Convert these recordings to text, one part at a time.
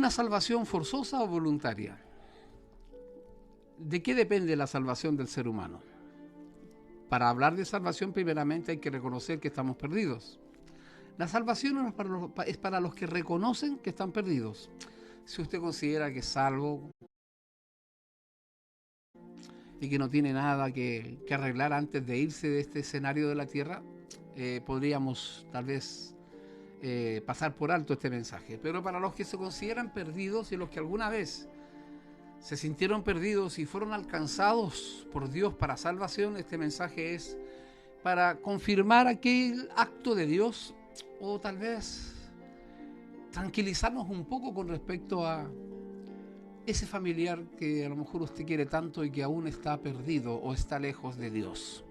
¿Una salvación forzosa o voluntaria? ¿De qué depende la salvación del ser humano? Para hablar de salvación, primeramente hay que reconocer que estamos perdidos. La salvación es para los que reconocen que están perdidos. Si usted considera que es salvo y que no tiene nada que arreglar antes de irse de este escenario de la tierra, podríamos tal vez pasar por alto este mensaje. Pero para los que se consideran perdidos y los que alguna vez se sintieron perdidos y fueron alcanzados por Dios para salvación, este mensaje es para confirmar aquel acto de Dios, o tal vez tranquilizarnos un poco con respecto a ese familiar que a lo mejor usted quiere tanto y que aún está perdido o está lejos de Dios.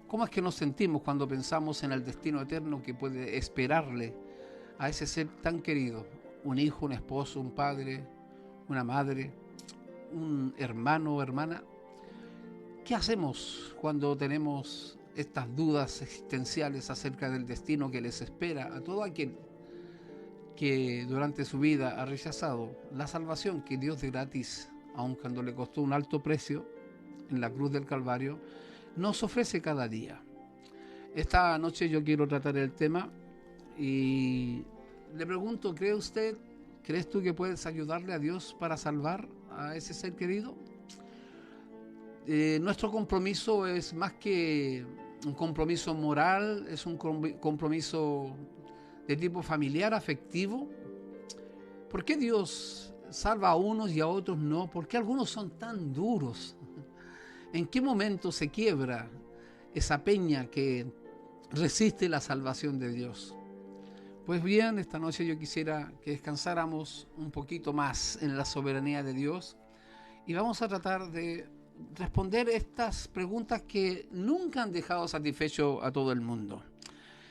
¿Cómo es que nos sentimos cuando pensamos en el destino eterno que puede esperarle a ese ser tan querido? Un hijo, un esposo, un padre, una madre, un hermano o hermana. ¿Qué hacemos cuando tenemos estas dudas existenciales acerca del destino que les espera a todo aquel que durante su vida ha rechazado la salvación que Dios de gratis, aun cuando le costó un alto precio en la cruz del Calvario, nos ofrece cada día? Esta noche yo quiero tratar el tema y le pregunto, ¿crees tú que puedes ayudarle a Dios para salvar a ese ser querido? Nuestro compromiso es más que un compromiso moral, es un compromiso de tipo familiar, afectivo. ¿Por qué Dios salva a unos y a otros no? ¿Por qué algunos son tan duros? ¿En qué momento se quiebra esa peña que resiste la salvación de Dios? Pues bien, esta noche yo quisiera que descansáramos un poquito más en la soberanía de Dios y vamos a tratar de responder estas preguntas que nunca han dejado satisfecho a todo el mundo.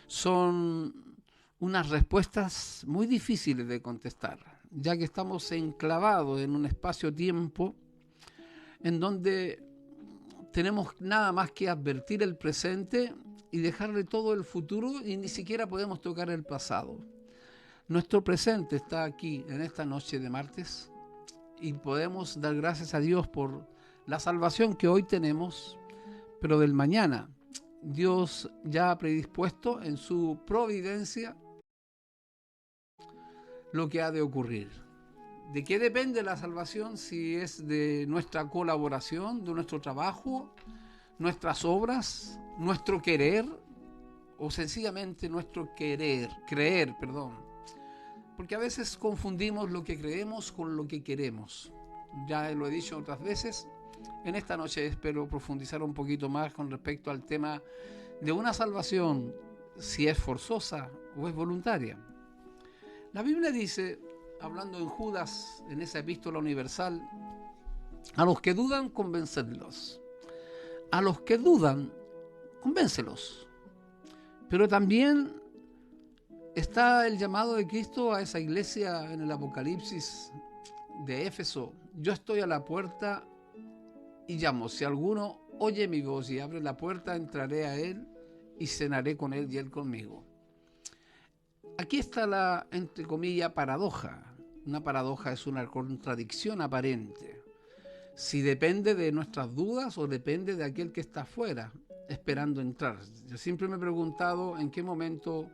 Son unas respuestas muy difíciles de contestar, ya que estamos enclavados en un espacio-tiempo en donde tenemos nada más que advertir el presente y dejarle todo el futuro, y ni siquiera podemos tocar el pasado. Nuestro presente está aquí en esta noche de martes y podemos dar gracias a Dios por la salvación que hoy tenemos, pero del mañana Dios ya ha predispuesto en su providencia lo que ha de ocurrir. ¿De qué depende la salvación? Si es de nuestra colaboración, de nuestro trabajo, nuestras obras, nuestro querer, o sencillamente nuestro creer. Porque a veces confundimos lo que creemos con lo que queremos. Ya lo he dicho otras veces. En esta noche espero profundizar un poquito más con respecto al tema de una salvación, si es forzosa o es voluntaria. La Biblia dice, hablando en Judas, en esa epístola universal, a los que dudan, convencerlos. A los que dudan, convéncelos. Pero también está el llamado de Cristo a esa iglesia en el Apocalipsis de Éfeso. Yo estoy a la puerta y llamo. Si alguno oye mi voz y abre la puerta, entraré a él y cenaré con él y él conmigo. Aquí está la, entre comillas, paradoja. Una paradoja es una contradicción aparente. Si depende de nuestras dudas o depende de aquel que está afuera esperando entrar. Yo siempre me he preguntado en qué momento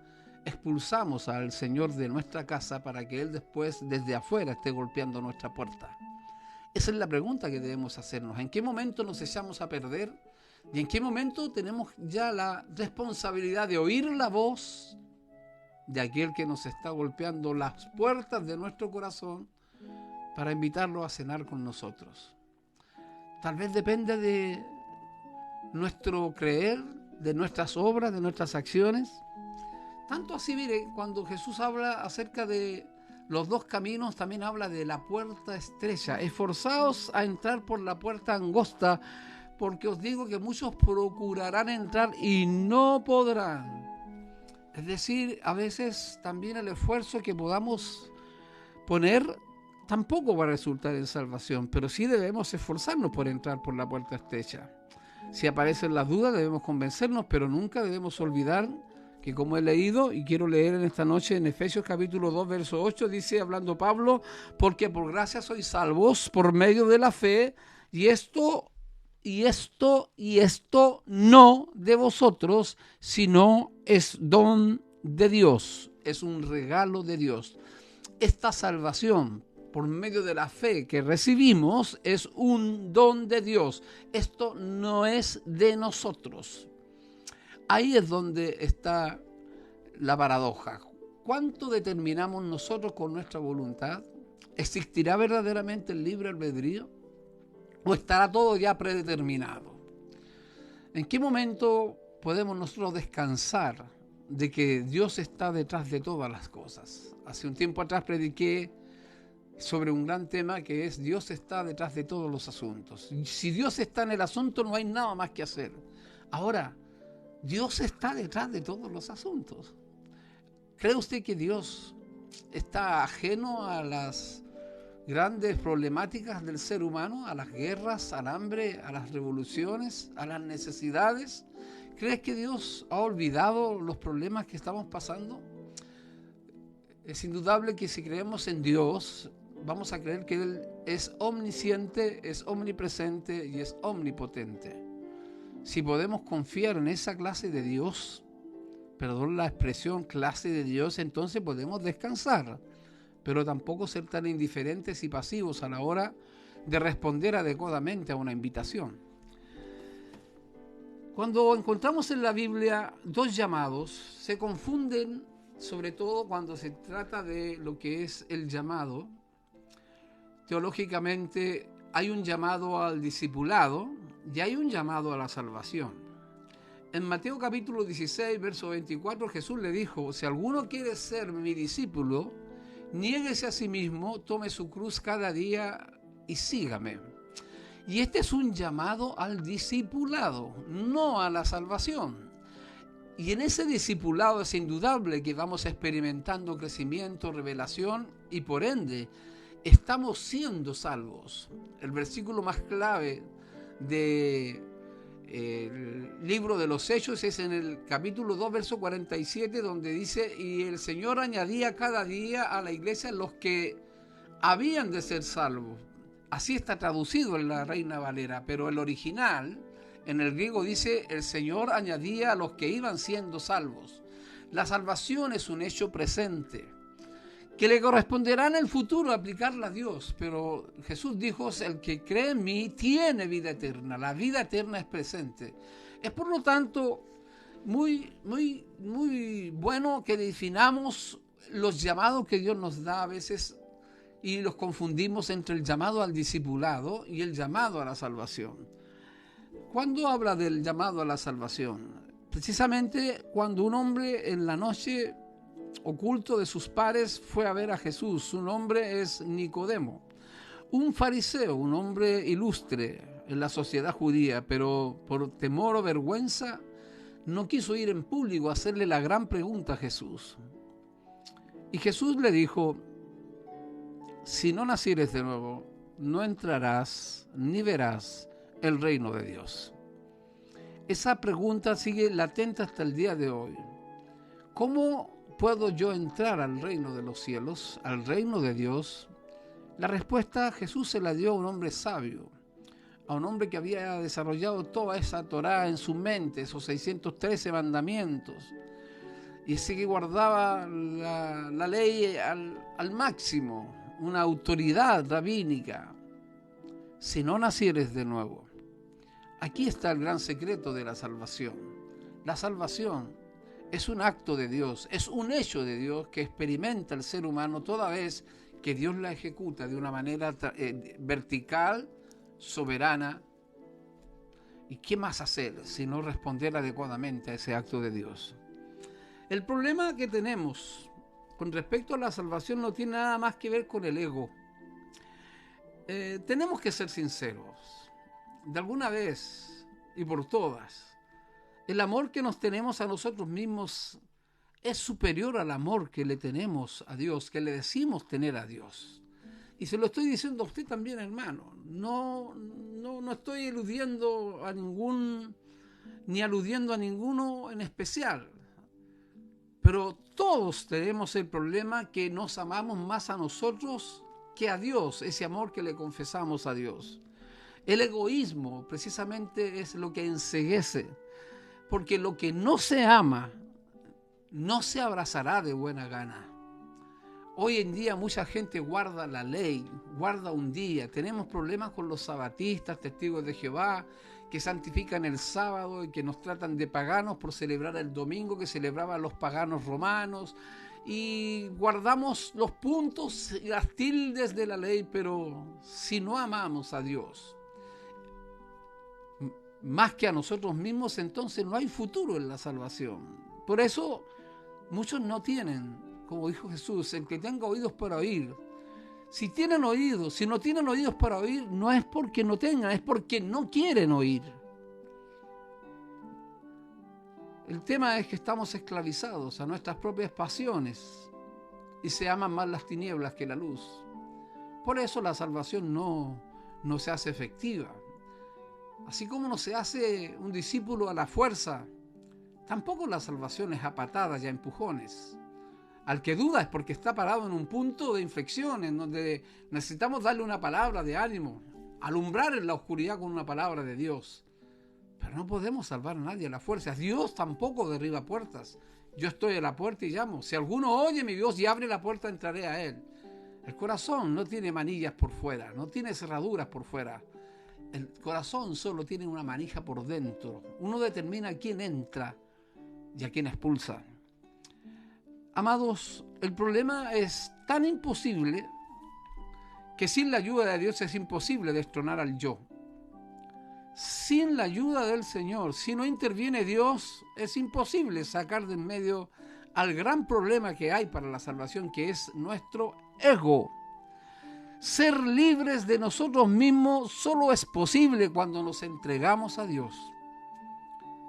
expulsamos al Señor de nuestra casa para que Él después desde afuera esté golpeando nuestra puerta. Esa es la pregunta que debemos hacernos. ¿En qué momento nos echamos a perder? ¿Y en qué momento tenemos ya la responsabilidad de oír la voz de aquel que nos está golpeando las puertas de nuestro corazón para invitarlo a cenar con nosotros? Tal vez depende de nuestro creer, de nuestras obras, de nuestras acciones. Tanto así, mire, cuando Jesús habla acerca de los dos caminos, también habla de la puerta estrecha. Esforzaos a entrar por la puerta angosta, porque os digo que muchos procurarán entrar y no podrán. Es decir, a veces también el esfuerzo que podamos poner tampoco va a resultar en salvación, pero sí debemos esforzarnos por entrar por la puerta estrecha. Si aparecen las dudas debemos convencernos, pero nunca debemos olvidar que como he leído y quiero leer en esta noche en Efesios capítulo 2, verso 8, dice, hablando Pablo, porque por gracia sois salvos por medio de la fe, y esto no de vosotros, sino es don de Dios, es un regalo de Dios. Esta salvación por medio de la fe que recibimos es un don de Dios. Esto no es de nosotros. Ahí es donde está la paradoja. ¿Cuánto determinamos nosotros con nuestra voluntad? ¿Existirá verdaderamente el libre albedrío? ¿O estará todo ya predeterminado? ¿En qué momento podemos nosotros descansar de que Dios está detrás de todas las cosas? Hace un tiempo atrás prediqué sobre un gran tema que es Dios está detrás de todos los asuntos. Si Dios está en el asunto, no hay nada más que hacer. Ahora, Dios está detrás de todos los asuntos. ¿Cree usted que Dios está ajeno a las grandes problemáticas del ser humano, a las guerras, al hambre, a las revoluciones, a las necesidades? ¿Crees que Dios ha olvidado los problemas que estamos pasando? Es indudable que si creemos en Dios, vamos a creer que Él es omnisciente, es omnipresente y es omnipotente. Si podemos confiar en esa clase de Dios, perdón la expresión clase de Dios, entonces podemos descansar, pero tampoco ser tan indiferentes y pasivos a la hora de responder adecuadamente a una invitación. Cuando encontramos en la Biblia dos llamados, se confunden sobre todo cuando se trata de lo que es el llamado. Teológicamente hay un llamado al discipulado y hay un llamado a la salvación. En Mateo capítulo 16, verso 24, Jesús le dijo, si alguno quiere ser mi discípulo, niéguese a sí mismo, tome su cruz cada día y sígame. Y este es un llamado al discipulado, no a la salvación. Y en ese discipulado es indudable que vamos experimentando crecimiento, revelación y por ende estamos siendo salvos. El versículo más clave del libro de los Hechos es en el capítulo 2, verso 47, donde dice, y el Señor añadía cada día a la iglesia los que habían de ser salvos. Así está traducido en la Reina Valera, pero el original, en el griego dice, el Señor añadía a los que iban siendo salvos. La salvación es un hecho presente, que le corresponderá en el futuro aplicarla a Dios, pero Jesús dijo, el que cree en mí tiene vida eterna, la vida eterna es presente. Es por lo tanto muy bueno que definamos los llamados que Dios nos da a veces y los confundimos entre el llamado al discipulado y el llamado a la salvación. ¿Cuándo habla del llamado a la salvación? Precisamente cuando un hombre en la noche oculto de sus pares fue a ver a Jesús. Su nombre es Nicodemo, un fariseo, un hombre ilustre en la sociedad judía, pero por temor o vergüenza no quiso ir en público a hacerle la gran pregunta a Jesús. Y Jesús le dijo, si no nacieres de nuevo, no entrarás ni verás el reino de Dios. Esa pregunta sigue latente hasta el día de hoy. ¿Cómo puedo yo entrar al reino de los cielos, al reino de Dios? La respuesta Jesús se la dio a un hombre sabio, a un hombre que había desarrollado toda esa Torá en su mente, esos 613 mandamientos, y ese que guardaba la ley al máximo, una autoridad rabínica. Si no nacieres de nuevo. Aquí está el gran secreto de la salvación. La salvación es un acto de Dios, es un hecho de Dios que experimenta el ser humano toda vez que Dios la ejecuta de una manera vertical, soberana. ¿Y qué más hacer sino responder adecuadamente a ese acto de Dios? El problema que tenemos con respecto a la salvación no tiene nada más que ver con el ego. Tenemos que ser sinceros. De alguna vez y por todas, el amor que nos tenemos a nosotros mismos es superior al amor que le tenemos a Dios, que le decimos tener a Dios. Y se lo estoy diciendo a usted también, hermano. No estoy eludiendo a ningún, ni aludiendo a ninguno en especial. Pero todos tenemos el problema que nos amamos más a nosotros que a Dios, ese amor que le confesamos a Dios. El egoísmo precisamente es lo que enceguece, porque lo que no se ama no se abrazará de buena gana. Hoy en día mucha gente guarda la ley, guarda un día. Tenemos problemas con los sabatistas, testigos de Jehová, que santifican el sábado y que nos tratan de paganos por celebrar el domingo que celebraban los paganos romanos. Y guardamos los puntos y las tildes de la ley, pero si no amamos a Dios más que a nosotros mismos, entonces no hay futuro en la salvación. Por eso muchos no tienen, como dijo Jesús, el que tenga oídos para oír. Si tienen oídos, si no tienen oídos para oír, no es porque no tengan, es porque no quieren oír. El tema es que estamos esclavizados a nuestras propias pasiones y se aman más las tinieblas que la luz. Por eso la salvación no se hace efectiva. Así como no se hace un discípulo a la fuerza, tampoco la salvación es a patadas y a empujones. Al que duda es porque está parado en un punto de inflexión en donde necesitamos darle una palabra de ánimo, alumbrar en la oscuridad con una palabra de Dios. Pero no podemos salvar a nadie a la fuerza. Dios tampoco derriba puertas. Yo estoy a la puerta y llamo. Si alguno oye mi voz y abre la puerta, entraré a él. El corazón no tiene manillas por fuera, no tiene cerraduras por fuera. El corazón solo tiene una manija por dentro. Uno determina a quién entra y a quién expulsa. Amados, el problema es tan imposible que sin la ayuda de Dios es imposible destronar al yo. Sin la ayuda del Señor, si no interviene Dios, es imposible sacar de en medio al gran problema que hay para la salvación, que es nuestro ego. Ser libres de nosotros mismos solo es posible cuando nos entregamos a Dios.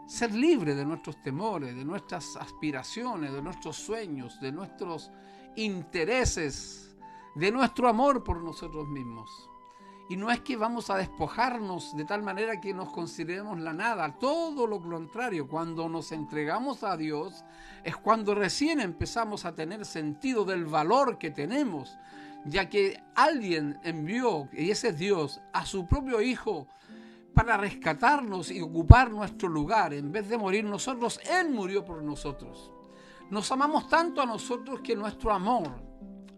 Ser libre de nuestros temores, de nuestras aspiraciones, de nuestros sueños, de nuestros intereses, de nuestro amor por nosotros mismos. Y no es que vamos a despojarnos de tal manera que nos consideremos la nada, todo lo contrario. Cuando nos entregamos a Dios es cuando recién empezamos a tener sentido del valor que tenemos, ya que alguien envió, y ese es Dios, a su propio Hijo para rescatarnos y ocupar nuestro lugar. En vez de morir nosotros, Él murió por nosotros. Nos amamos tanto a nosotros que nuestro amor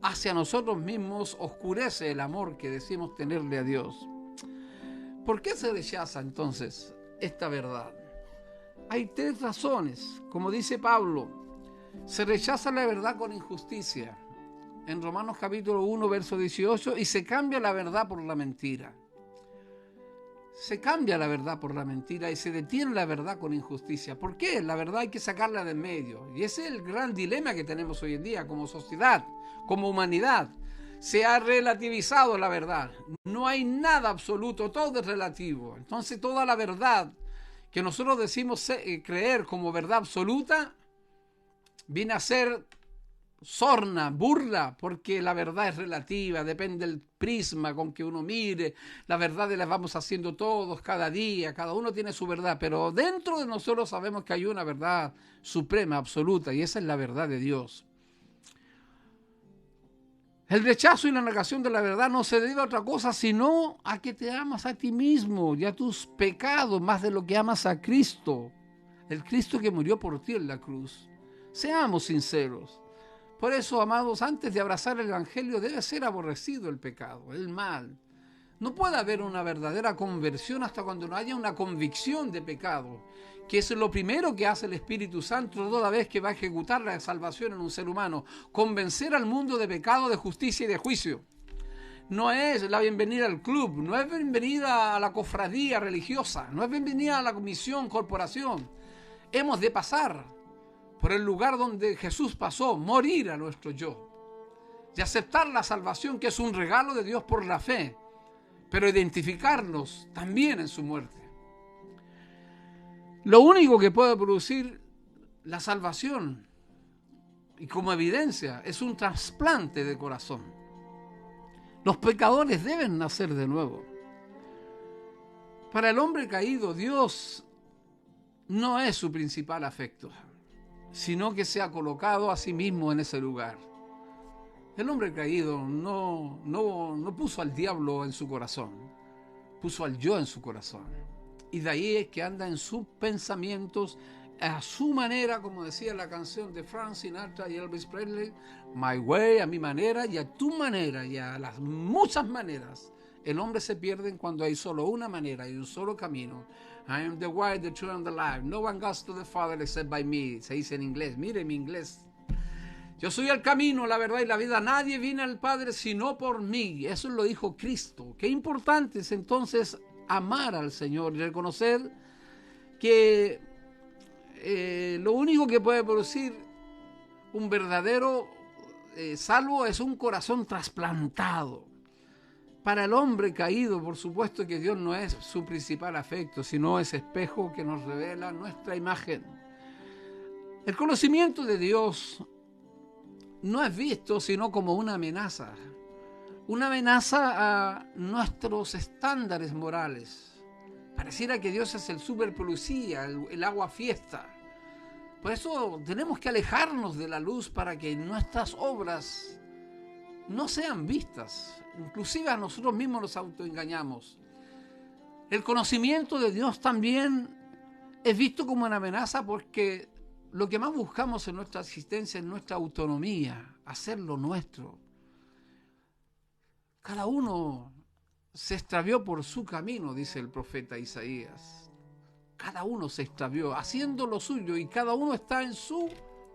hacia nosotros mismos oscurece el amor que decimos tenerle a Dios. ¿Por qué se rechaza entonces esta verdad? Hay tres razones. Como dice Pablo, se rechaza la verdad con injusticia. En Romanos capítulo 1, verso 18, y se cambia la verdad por la mentira. Se cambia la verdad por la mentira y se detiene la verdad con injusticia. ¿Por qué? La verdad hay que sacarla de en medio. Y ese es el gran dilema que tenemos hoy en día como sociedad, como humanidad. Se ha relativizado la verdad. No hay nada absoluto, todo es relativo. Entonces toda la verdad que nosotros decimos creer como verdad absoluta viene a ser sorna, burla, porque la verdad es relativa, depende del prisma con que uno mire. Las verdades las vamos haciendo todos cada día, cada uno tiene su verdad, pero dentro de nosotros sabemos que hay una verdad suprema, absoluta, y esa es la verdad de Dios. El rechazo y la negación de la verdad no se debe a otra cosa sino a que te amas a ti mismo y a tus pecados más de lo que amas a Cristo, el Cristo que murió por ti en la cruz. Seamos sinceros. Por eso, amados, antes de abrazar el Evangelio debe ser aborrecido el pecado, el mal. No puede haber una verdadera conversión hasta cuando no haya una convicción de pecado, que es lo primero que hace el Espíritu Santo toda vez que va a ejecutar la salvación en un ser humano, convencer al mundo de pecado, de justicia y de juicio. No es la bienvenida al club, no es bienvenida a la cofradía religiosa, no es bienvenida a la comisión, corporación. Hemos de pasar por el lugar donde Jesús pasó, morir a nuestro yo y aceptar la salvación, que es un regalo de Dios por la fe, pero identificarnos también en su muerte. Lo único que puede producir la salvación, y como evidencia, es un trasplante de corazón. Los pecadores deben nacer de nuevo. Para el hombre caído, Dios no es su principal afecto. sino que se ha colocado a sí mismo en ese lugar. El hombre caído no puso al diablo en su corazón, puso al yo en su corazón. Y de ahí es que anda en sus pensamientos, a su manera, como decía la canción de Frank Sinatra y Elvis Presley, my way, a mi manera y a tu manera y a las muchas maneras. El hombre se pierde cuando hay solo una manera y un solo camino. I am the way, the truth and the life. No one goes to the Father except by me. Se dice en inglés. Mire mi inglés. Yo soy el camino, la verdad y la vida. Nadie viene al Padre sino por mí. Eso lo dijo Cristo. Qué importante es entonces amar al Señor y reconocer que lo único que puede producir un verdadero salvo es un corazón trasplantado. Para el hombre caído, por supuesto que Dios no es su principal afecto, sino ese espejo que nos revela nuestra imagen. El conocimiento de Dios no es visto sino como una amenaza a nuestros estándares morales. Pareciera que Dios es el super policía, el agua fiesta. Por eso tenemos que alejarnos de la luz para que nuestras obras no sean vistas. Inclusive a nosotros mismos nos autoengañamos. El conocimiento de Dios también es visto como una amenaza porque lo que más buscamos en nuestra existencia es nuestra autonomía, hacer lo nuestro. Cada uno se extravió por su camino, dice el profeta Isaías. Cada uno se extravió haciendo lo suyo y cada uno está en su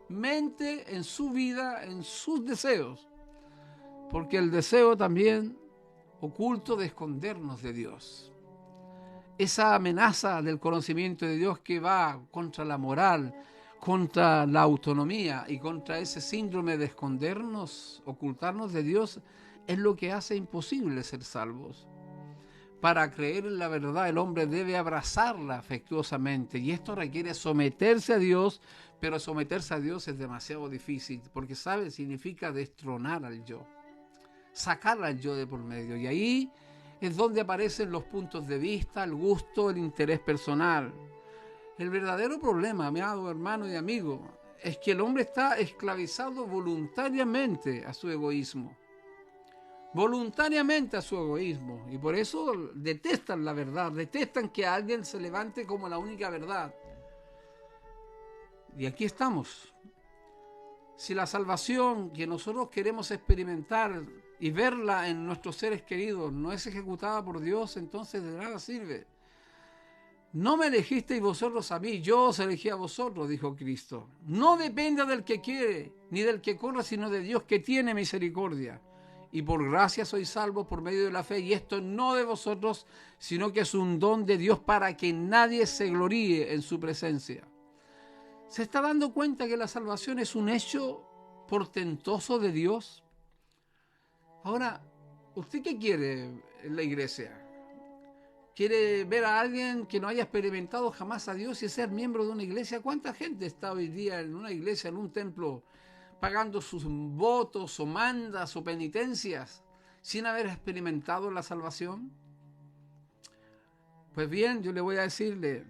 mente, en su vida, en sus deseos. Porque el deseo también oculto de escondernos de Dios. Esa amenaza del conocimiento de Dios que va contra la moral, contra la autonomía y contra ese síndrome de escondernos, ocultarnos de Dios, es lo que hace imposible ser salvos. Para creer en la verdad, el hombre debe abrazarla afectuosamente y esto requiere someterse a Dios, pero someterse a Dios es demasiado difícil porque, ¿sabe? Significa destronar al yo. Sacar al yo de por medio. Y ahí es donde aparecen los puntos de vista, el gusto, el interés personal. El verdadero problema, amado hermano y amigo, es que el hombre está esclavizado voluntariamente a su egoísmo. Voluntariamente a su egoísmo. Y por eso detestan la verdad, detestan que alguien se levante como la única verdad. Y aquí estamos. Si la salvación que nosotros queremos experimentar y verla en nuestros seres queridos no es ejecutada por Dios, entonces de nada sirve. No me elegisteis vosotros a mí, yo os elegí a vosotros, dijo Cristo. No dependa del que quiere, ni del que corre, sino de Dios que tiene misericordia. Y por gracia sois salvos por medio de la fe, y esto no de vosotros, sino que es un don de Dios para que nadie se gloríe en su presencia. ¿Se está dando cuenta que la salvación es un hecho portentoso de Dios? Ahora, ¿usted qué quiere en la iglesia? ¿Quiere ver a alguien que no haya experimentado jamás a Dios y ser miembro de una iglesia? ¿Cuánta gente está hoy día en una iglesia, en un templo, pagando sus votos o mandas o penitencias sin haber experimentado la salvación? Pues bien, yo le voy a decirle,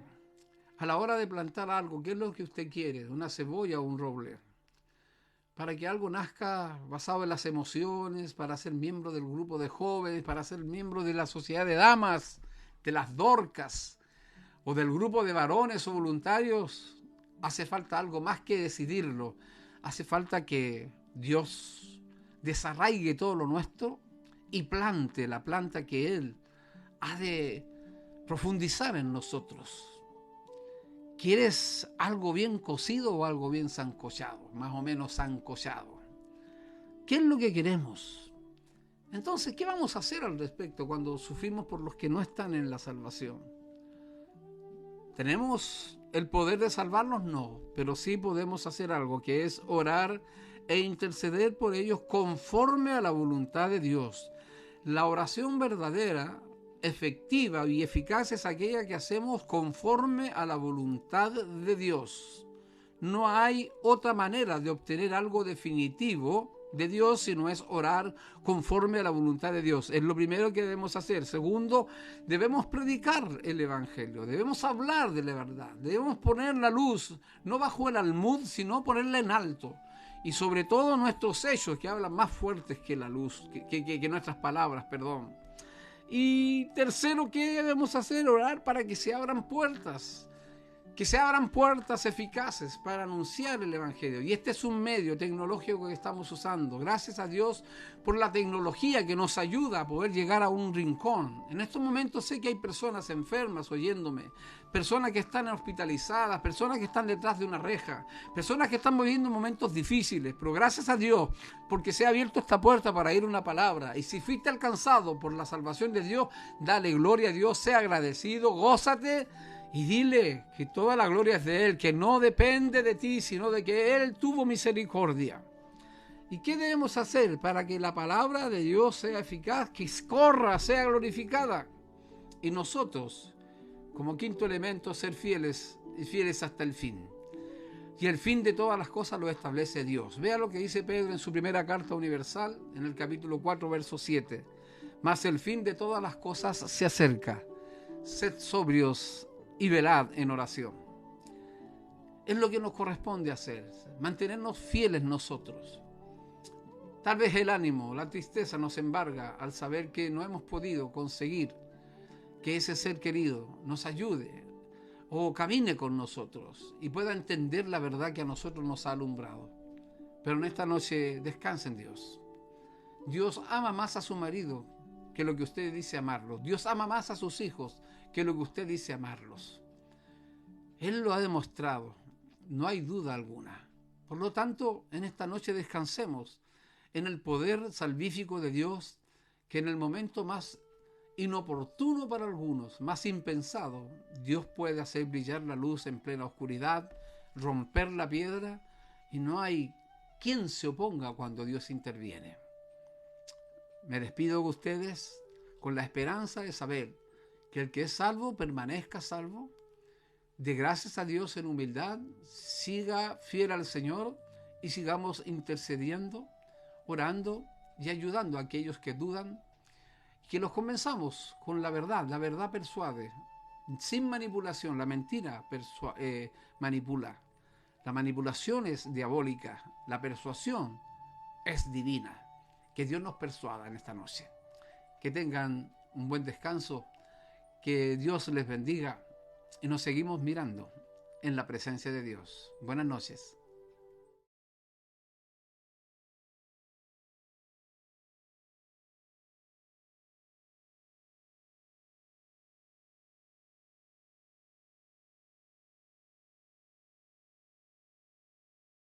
a la hora de plantar algo, ¿qué es lo que usted quiere? ¿Una cebolla o un roble? Para que algo nazca basado en las emociones, para ser miembro del grupo de jóvenes, para ser miembro de la sociedad de damas, de las dorcas, o del grupo de varones o voluntarios, hace falta algo más que decidirlo. Hace falta que Dios desarraigue todo lo nuestro y plante la planta que Él ha de profundizar en nosotros. ¿Quieres algo bien cocido o algo bien sancochado? Más o menos sancochado. ¿Qué es lo que queremos? Entonces, ¿qué vamos a hacer al respecto cuando sufrimos por los que no están en la salvación? ¿Tenemos el poder de salvarlos? No, pero sí podemos hacer algo, que es orar e interceder por ellos conforme a la voluntad de Dios. La oración verdadera, efectiva y eficaz es aquella que hacemos conforme a la voluntad de Dios. No hay otra manera de obtener algo definitivo de Dios, sino es orar conforme a la voluntad de Dios. Es lo primero que debemos hacer. Segundo, debemos predicar el Evangelio, debemos hablar de la verdad, debemos poner la luz, no bajo el almud, sino ponerla en alto. Y sobre todo nuestros hechos, que hablan más fuertes que la luz, que nuestras palabras, perdón. Y tercero, ¿qué debemos hacer? Orar para que se abran puertas. Que se abran puertas eficaces para anunciar el Evangelio. Y este es un medio tecnológico que estamos usando. Gracias a Dios por la tecnología que nos ayuda a poder llegar a un rincón. En estos momentos sé que hay personas enfermas oyéndome, personas que están hospitalizadas, personas que están detrás de una reja, personas que están viviendo momentos difíciles. Pero gracias a Dios porque se ha abierto esta puerta para ir una palabra. Y si fuiste alcanzado por la salvación de Dios, dale gloria a Dios, sea agradecido, gózate. Y dile que toda la gloria es de Él, que no depende de ti, sino de que Él tuvo misericordia. ¿Y qué debemos hacer para que la palabra de Dios sea eficaz, que corra, sea glorificada? Y nosotros, como quinto elemento, ser fieles y fieles hasta el fin. Y el fin de todas las cosas lo establece Dios. Vea lo que dice Pedro en su primera carta universal, en el capítulo 4, verso 7. Mas el fin de todas las cosas se acerca. Sed sobrios y velad en oración. Es lo que nos corresponde hacer, mantenernos fieles nosotros. Tal vez el ánimo, la tristeza nos embarga al saber que no hemos podido conseguir que ese ser querido nos ayude o camine con nosotros y pueda entender la verdad que a nosotros nos ha alumbrado. Pero en esta noche descansa en Dios. Dios ama más a su marido que lo que usted dice amarlo. Dios ama más a sus hijos que lo que usted dice amarlos. Él lo ha demostrado, no hay duda alguna. Por lo tanto, en esta noche descansemos en el poder salvífico de Dios, que en el momento más inoportuno para algunos, más impensado, Dios puede hacer brillar la luz en plena oscuridad, romper la piedra, y no hay quien se oponga cuando Dios interviene. Me despido de ustedes con la esperanza de saber que el que es salvo permanezca salvo, de gracias a Dios en humildad, siga fiel al Señor y sigamos intercediendo, orando y ayudando a aquellos que dudan, que los convenzamos con la verdad persuade, sin manipulación. La mentira manipula, la manipulación es diabólica, la persuasión es divina. Que Dios nos persuada en esta noche. Que tengan un buen descanso, que Dios les bendiga y nos seguimos mirando en la presencia de Dios. Buenas noches.